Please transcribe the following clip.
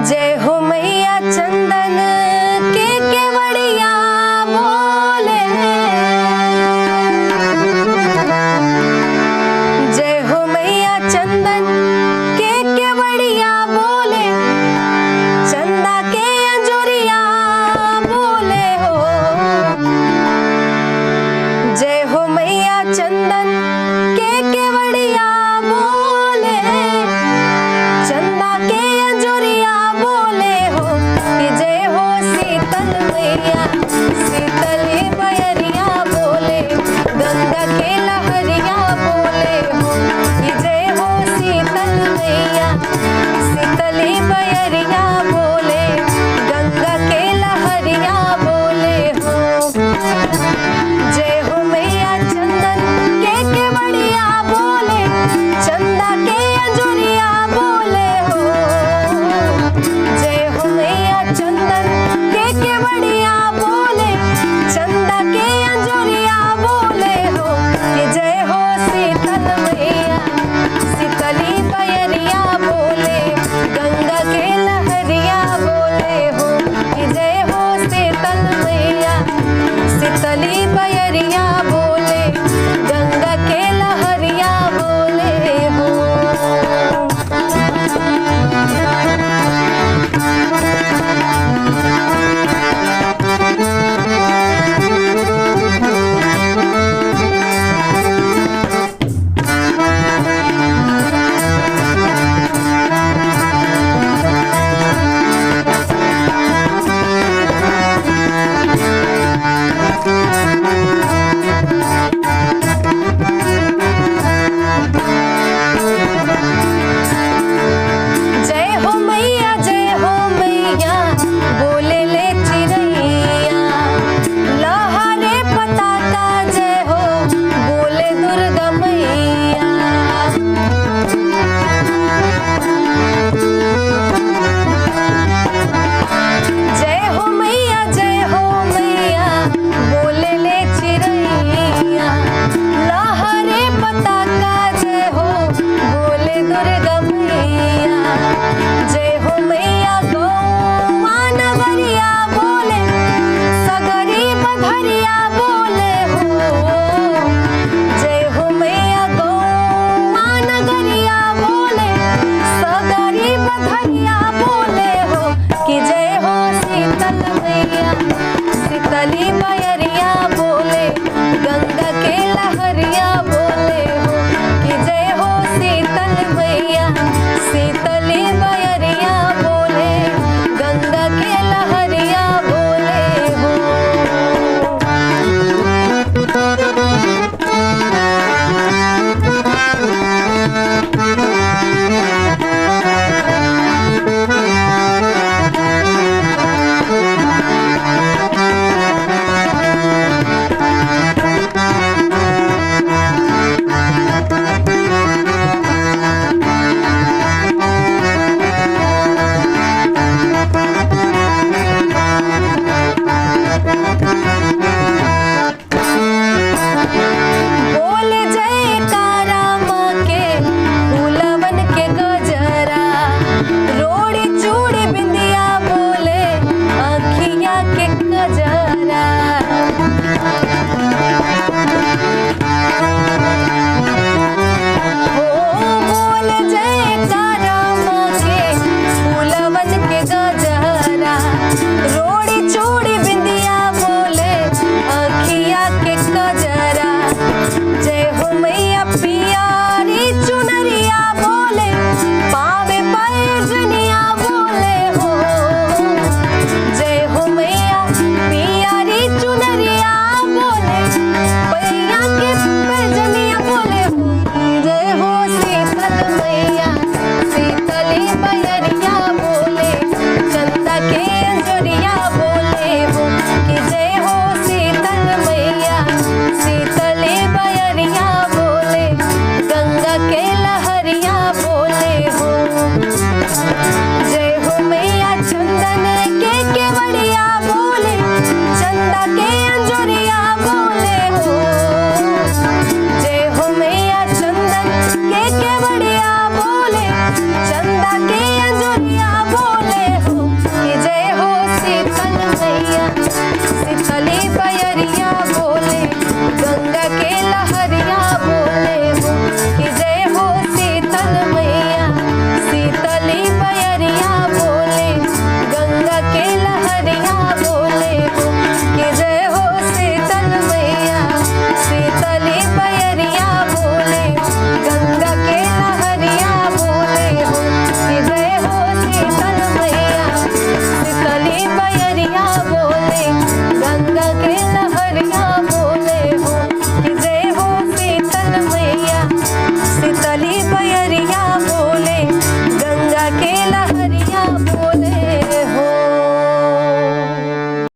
जय हो मैया चंदन के केवड़िया बोले, जय हो मैया चंदन के केवड़िया बोले, चंदा के अंजोरिया बोले हो। जय हो मैया चंदन के केवड़िया बोले, चंदा के अंजोरिया बोले हो। कि जय हो शीतल मैया, शीतली बयरिया बोले, गंगा के लहरिया बोले हो। कि जय हो शीतल मैया, शीतली बयरिया बोले, गंगा के लहरिया बोले हो। जय हो मैया चंदन के केवड़िया बोले, चंदा के अंजोरिया बोले हो। जय हो मैया चंदन के केवड़िया बोले, चंदा के अंजोरिया बोले हो। कि जय हो शीतल मैया, शीतली बयरिया बोले, गंगा के लहरिया बोले हो। कि जय हो शीतल मैया, शीतली बयरिया बोले, गंगा के लहरिया बोले हो। जय हो मैया, जय हो मैया बोले ले चिरैया, लहरे पताका जय हो बोले दुर्गा मैया। जय हो मैया, जय हो मैया बोले ले चिरैया, लहरे पताका जय हो बोले दुर्गा मैया। जय हो मैया